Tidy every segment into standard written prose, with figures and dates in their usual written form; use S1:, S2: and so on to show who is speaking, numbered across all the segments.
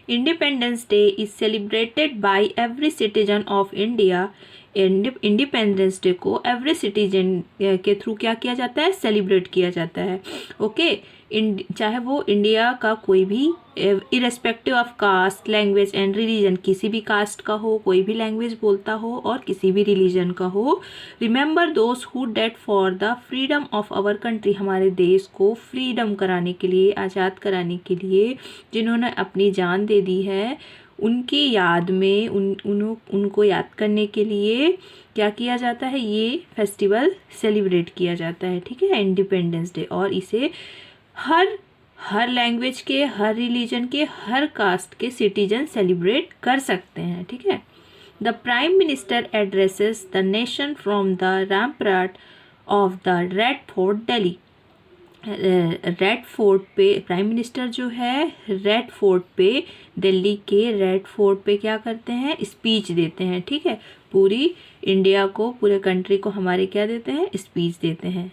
S1: Independence day is celebrated by every citizen of India. Independence day को every citizen के through क्या किया जाता है, सेलिब्रेट किया जाता है। ओके, चाहे वो इंडिया का कोई भी, irrespective of caste, language and religion, किसी भी कास्ट का हो, कोई भी लैंग्वेज बोलता हो और किसी भी रिलीजन का हो। Remember those who dead for the freedom of our country, हमारे देश को फ्रीडम कराने के लिए, आज़ाद कराने के लिए जिन्होंने अपनी जान दे दी है, उनकी याद में उनको याद करने के लिए क्या किया जाता है, ये फेस्टिवल सेलिब्रेट किया जाता है। ठीक है, इंडिपेंडेंस डे। और इसे हर लैंग्वेज के, हर रिलीजन के, हर कास्ट के सिटीजन सेलिब्रेट कर सकते हैं। ठीक है। The prime minister addresses the nation from the rampart of the red fort Delhi. Red fort पे प्राइम मिनिस्टर जो है रेड फोर्ट पे, दिल्ली के रेड फोर्ट पे क्या करते हैं, स्पीच देते हैं। ठीक है, पूरी इंडिया को, पूरे कंट्री को हमारे क्या देते हैं, स्पीच देते हैं।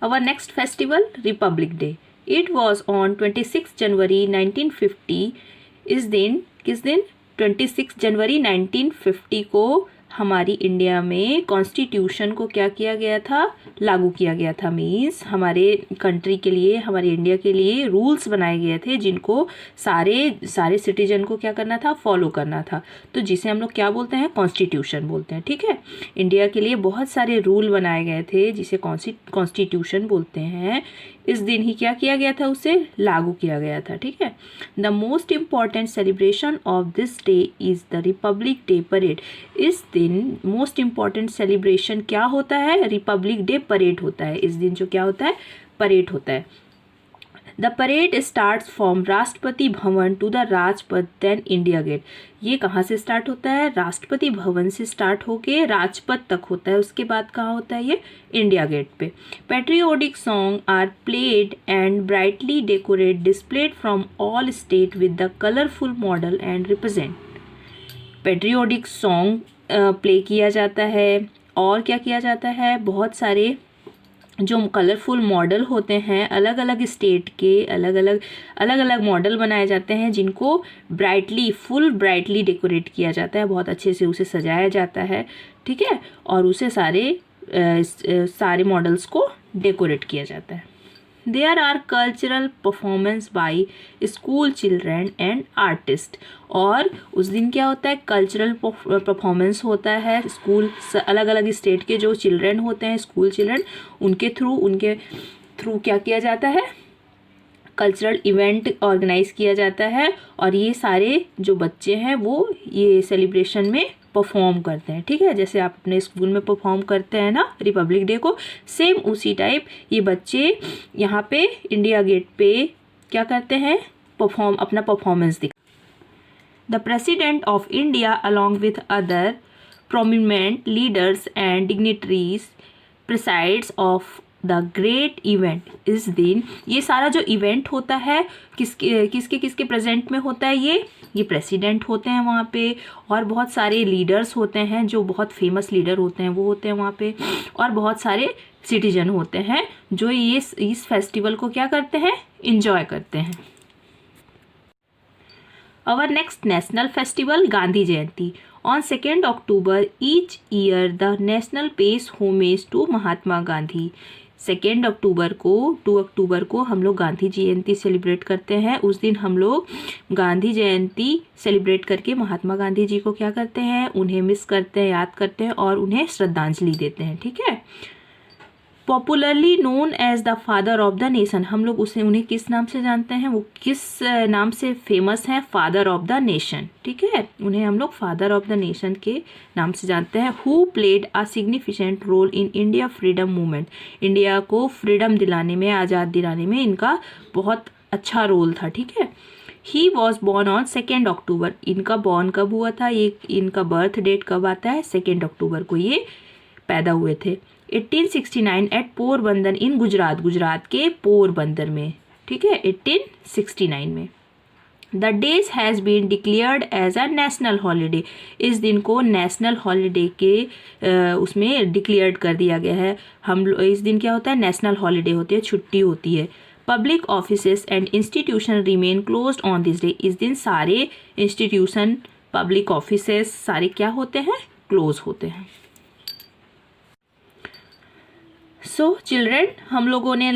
S1: Our next festival, Republic Day. It was on 26 जनवरी 1950। इस दिन, किस दिन, 26 जनवरी 1950 को हमारी इंडिया में कॉन्स्टिट्यूशन को क्या किया गया था, लागू किया गया था। मीन्स हमारे कंट्री के लिए, हमारे इंडिया के लिए रूल्स बनाए गए थे जिनको सारे सिटीजन को क्या करना था, फॉलो करना था। तो जिसे हम लोग क्या बोलते हैं, कॉन्स्टिट्यूशन बोलते हैं। ठीक है, इंडिया के लिए बहुत सारे रूल बनाए गए थे जिसे कॉन्स्टिट्यूशन बोलते हैं। इस दिन ही क्या किया गया था, उसे लागू किया गया था। ठीक है। The most important celebration of this day is the Republic day parade. इस दिन मोस्ट इम्पॉर्टेंट सेलिब्रेशन क्या होता है, रिपब्लिक डे परेड होता है। इस दिन जो क्या होता है, परेड होता है। The parade starts from Rashtrapati Bhavan to the Rajpath then India Gate. ये कहाँ से स्टार्ट होता है, राष्ट्रपति भवन से स्टार्ट होके राजपथ तक होता है। उसके बाद कहाँ होता है, ये इंडिया गेट पे। Patriotic song are played and brightly decorate displayed from all state with the colourful model and represent. Patriotic song play किया जाता है और क्या किया जाता है, बहुत सारे जो कलरफुल मॉडल होते हैं, अलग अलग स्टेट के अलग अलग मॉडल बनाए जाते हैं जिनको फुल ब्राइटली डेकोरेट किया जाता है, बहुत अच्छे से उसे सजाया जाता है। ठीक है, और उसे सारे मॉडल्स को डेकोरेट किया जाता है। There are cultural performance by school children and artist. और उस दिन क्या होता है, कल्चरल परफॉर्मेंस होता है। स्कूल, अलग अलग स्टेट के जो चिल्ड्रेन होते हैं, स्कूल चिल्ड्रेन, उनके थ्रू क्या किया जाता है, कल्चरल इवेंट ऑर्गेनाइज किया जाता है। और ये सारे जो बच्चे हैं वो ये सेलिब्रेशन में परफॉर्म करते हैं। ठीक है, जैसे आप अपने स्कूल में परफॉर्म करते हैं ना रिपब्लिक डे को, सेम उसी टाइप ये बच्चे यहाँ पे इंडिया गेट पे क्या करते हैं, अपना परफॉर्मेंस दिखा। The president of India along with other prominent leaders and dignitaries presides of the great event. इस दिन ये सारा जो इवेंट होता है किसके प्रेजेंट में होता है, ये प्रेसिडेंट होते हैं वहाँ पे, और बहुत सारे लीडर्स होते हैं जो बहुत फेमस लीडर होते हैं, वो होते हैं वहाँ पे, और बहुत सारे सिटीजन होते हैं जो इस फेस्टिवल को क्या करते हैं, इंजॉय करते हैं। Our next national festival, Gandhi Jayanti. On 2nd October each year, the national pays homage to Mahatma Gandhi. 2 अक्टूबर को हम लोग गांधी जयंती सेलिब्रेट करते हैं। उस दिन हम लोग गांधी जयंती सेलिब्रेट करके महात्मा गांधी जी को क्या करते हैं, उन्हें मिस करते हैं, याद करते हैं और उन्हें श्रद्धांजलि देते हैं। ठीक है। Popularly known as the father of the nation. हम लोग उन्हें किस नाम से जानते हैं, वो किस नाम से फेमस हैं, फादर ऑफ द नेशन। ठीक है, उन्हें हम लोग फादर ऑफ द नेशन के नाम से जानते हैं। Who played a significant role in India freedom movement. India को फ्रीडम दिलाने में, आज़ाद दिलाने में इनका बहुत अच्छा रोल था। ठीक है। ही वॉज बॉर्न ऑन 2 अक्टूबर। इनका बॉर्न कब हुआ था, ये इनका बर्थ डेट कब आता है, 2 अक्टूबर को ये पैदा हुए थे। 1869 एट पोरबंदर इन गुजरात के पोरबंदर में। ठीक है, 1869 में। The days has been declared as a national holiday. इस दिन को नेशनल हॉलीडे के उसमें डिक्लेयर्ड कर दिया गया है। इस दिन क्या होता है, नेशनल हॉलीडे होती है, छुट्टी होती है। Public offices and institution remain closed on this day. इस दिन सारे इंस्टीट्यूशन, पब्लिक ऑफिसेस सारे क्या होते हैं, क्लोज होते हैं। सो चिल्ड्रेन, हम लोगों ने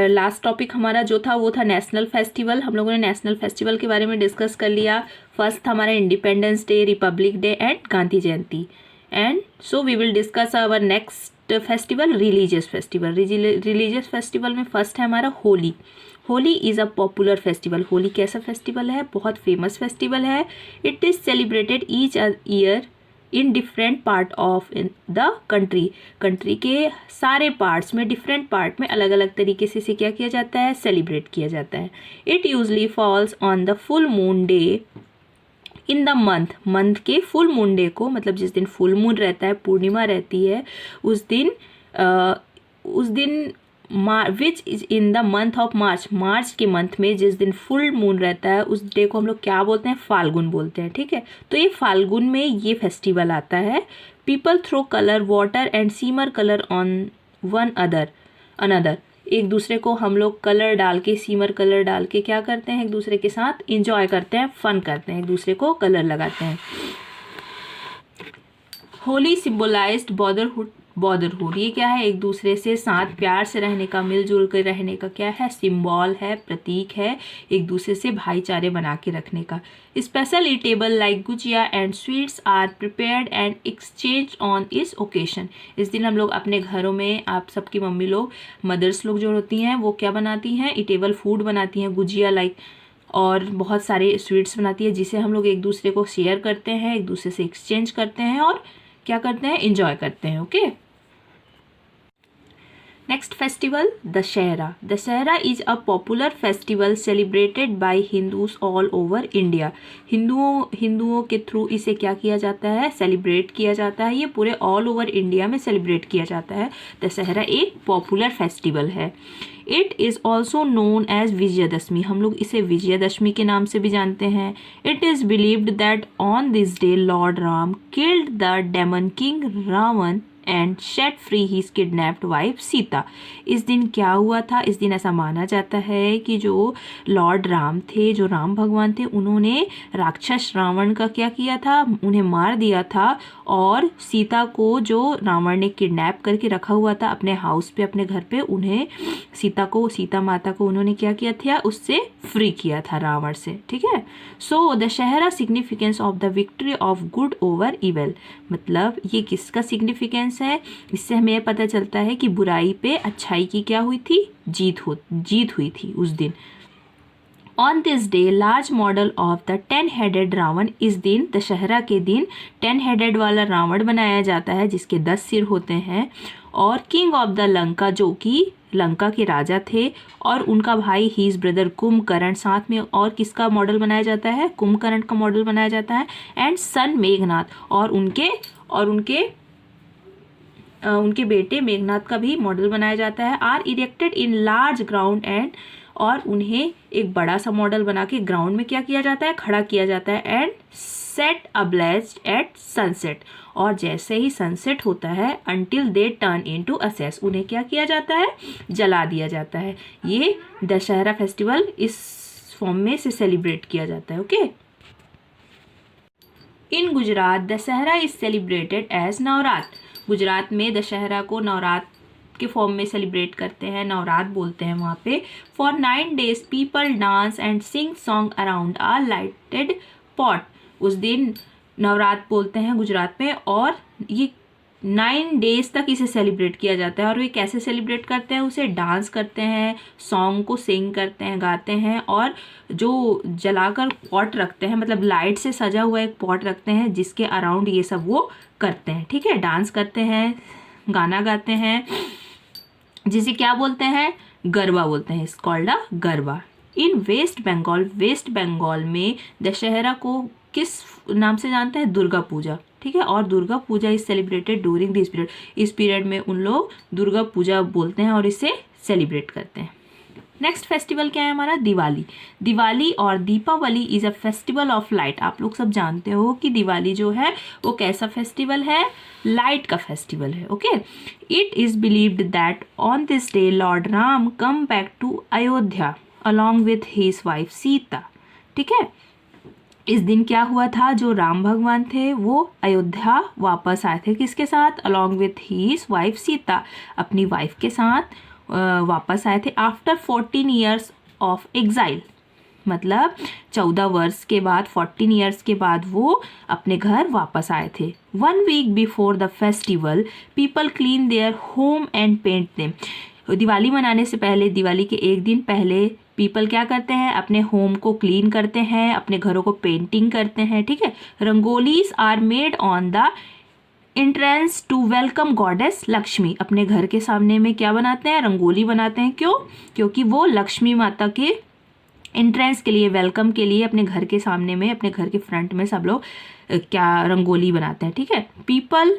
S1: लास्ट टॉपिक हमारा जो था वो था नेशनल फेस्टिवल। हम लोगों ने नेशनल फेस्टिवल के बारे में डिस्कस कर लिया। फर्स्ट था हमारा independence day, republic day and Gandhi Jayanti. And so we will discuss our next festival, religious festival. Religious festival में फर्स्ट है हमारा Holi. Holi is a popular festival. Holi कैसा फेस्टिवल है, बहुत फेमस फेस्टिवल है। It is celebrated each year in different part of in the country. Country के सारे parts में, डिफरेंट पार्ट में अलग अलग तरीके से इसे क्या किया जाता है, सेलिब्रेट किया जाता है। It usually falls on the full moon day in the month के फुल मून डे को, मतलब जिस दिन फुल मून रहता है, पूर्णिमा रहती है, उस दिन which is in the month of March के मंथ में जिस दिन फुल मून रहता है उस डे को हम लोग क्या बोलते हैं, फाल्गुन बोलते हैं। ठीक है, तो ये फाल्गुन में ये फेस्टिवल आता है। People throw colour water and smear colour on one another. एक दूसरे को हम लोग कलर डाल के, सीमर कलर डाल के क्या करते हैं, एक दूसरे के साथ इंजॉय करते हैं, फन करते हैं, एक दूसरे को कलर लगाते हैं। होली सिम्बोलाइज्ड बॉदरहुड। ये क्या है, एक दूसरे से साथ प्यार से रहने का, मिलजुल कर रहने का क्या है, सिंबल है, प्रतीक है, एक दूसरे से भाईचारे बना के रखने का। Special eatable like gujiya and sweets are prepared and exchange on इस ओकेशन। इस दिन हम लोग अपने घरों में, आप सबकी मम्मी लोग, मदर्स लोग जो होती हैं वो क्या बनाती हैं, ईटेबल फूड बनाती हैं, गुजिया लाइक, और बहुत सारे स्वीट्स बनाती है जिसे हम लोग एक दूसरे को शेयर करते हैं, एक दूसरे से एक्सचेंज करते हैं और क्या करते हैं, इंजॉय करते हैं। Okay, next festival Dussehra. Dussehra is a popular festival celebrated by Hindus all over India. हिंदुओं के थ्रू इसे क्या किया जाता है, सेलिब्रेट किया जाता है। ये पूरे ऑल ओवर इंडिया में सेलिब्रेट किया जाता है। दशहरा एक पॉपुलर फेस्टिवल है। It is also known as Vijayadashami. हम लोग इसे विजयदशमी के नाम से भी जानते हैं। It is believed that on this day Lord Ram killed the demon king Ravana and set free his kidnapped wife Sita. इस दिन क्या हुआ था, इस दिन ऐसा माना जाता है कि जो लॉर्ड राम थे, जो राम भगवान थे, उन्होंने राक्षस रावण का क्या किया था, उन्हें मार दिया था, और सीता को जो रावण ने किडनैप करके रखा हुआ था अपने हाउस पे, अपने घर पे, उन्हें सीता माता को उन्होंने क्या किया था, उससे फ्री किया था रावण से। ठीक है, so Dussehra significance of the victory of good over evil. मतलब ये किसका सिग्निफिकेंस है, इससे हमें यह पता चलता है कि बुराई पे अच्छाई की क्या हुई थी, जीत हुई थी उस दिन। On this day large model of the 10-headed Ravana. इस दिन, दशहरा के दिन, 10-headed वाला रावण बनाया जाता है जिसके 10 सिर होते हैं। और किंग ऑफ द लंका, जो कि लंका के राजा थे, और उनका भाई हीज ब्रदर कुंभकर्ण, साथ में और किसका मॉडल बनाया जाता है, कुंभकर्ण का मॉडल बनाया जाता है। एंड सन मेघनाथ, और उनके बेटे मेघनाथ का भी मॉडल बनाया जाता है। Are erected in large ground and, और उन्हें एक बड़ा सा मॉडल बना के ग्राउंड में क्या किया जाता है, खड़ा किया जाता है। And set ablaze at sunset, और जैसे ही सनसेट होता है, until they turn into ashes, उन्हें क्या किया जाता है, जला दिया जाता है। ये दशहरा फेस्टिवल इस फॉर्म में से सेलिब्रेट किया जाता है। Okay, in Gujarat Dussehra is celebrated as Navratra. Gujarat में दशहरा को नवरात्र के फॉर्म में सेलिब्रेट करते हैं, नवरात बोलते हैं वहाँ पे। For 9 days people dance and sing song around a lighted pot. उस दिन नवरात बोलते हैं गुजरात में, और ये 9 days तक इसे सेलिब्रेट किया जाता है। और वे कैसे सेलिब्रेट करते हैं, उसे डांस करते हैं, सॉन्ग को सिंग करते हैं, गाते हैं, और जो जलाकर पॉट रखते हैं, मतलब लाइट से सजा हुआ एक पॉट रखते हैं जिसके अराउंड ये सब वो करते हैं। ठीक है, डांस करते हैं, गाना गाते हैं, जिसे क्या बोलते हैं, गरबा बोलते हैं। It's called a garba. In West Bengal में दशहरा को किस नाम से जानते हैं, दुर्गा पूजा। ठीक है, और Durga Puja is celebrated during this period. इस पीरियड में उन लोग दुर्गा पूजा बोलते हैं और इसे सेलिब्रेट करते हैं। नेक्स्ट फेस्टिवल क्या है हमारा, दिवाली। दिवाली और Deepavali is a festival of light. आप लोग सब जानते हो कि दिवाली जो है वो कैसा फेस्टिवल है, लाइट का फेस्टिवल है। Okay, it is believed that on this day Lord Ram come back to Ayodhya along with his wife Sita. ठीक है, इस दिन क्या हुआ था, जो राम भगवान थे वो अयोध्या वापस आए थे, किसके साथ, along with his wife Sita, अपनी वाइफ के साथ वापस आए थे। आफ्टर 14 ईयर्स ऑफ एग्जाइल, मतलब 14 वर्ष के बाद, 14 ईयर्स के बाद वो अपने घर वापस आए थे। 1 week before the festival people clean their home and paint them. Diwali मनाने से पहले, दिवाली के एक दिन पहले पीपल क्या करते हैं, अपने होम को क्लीन करते हैं, अपने घरों को पेंटिंग करते हैं। ठीक है, rangolis are made on the entrance to welcome goddess Lakshmi. अपने घर के सामने में क्या बनाते हैं, रंगोली बनाते हैं। क्यों, क्योंकि वो लक्ष्मी माता के एंट्रेंस के लिए, वेलकम के लिए अपने घर के सामने में, अपने घर के फ्रंट में सब लोग क्या रंगोली बनाते हैं। ठीक है, people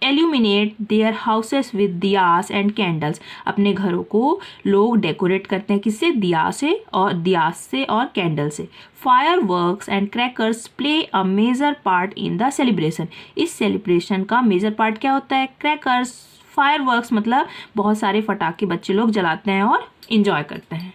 S1: aluminate their houses with diyas and candles. अपने घरों को लोग डेकोरेट करते हैं, किससे, दियास से और कैंडल से। Fireworks and crackers play a major part in the celebration. इस सेलिब्रेशन का मेजर पार्ट क्या होता है, क्रैकर्स, फायर वर्क्स, मतलब बहुत सारे फटाके बच्चे लोग जलाते हैं और इंजॉय करते हैं।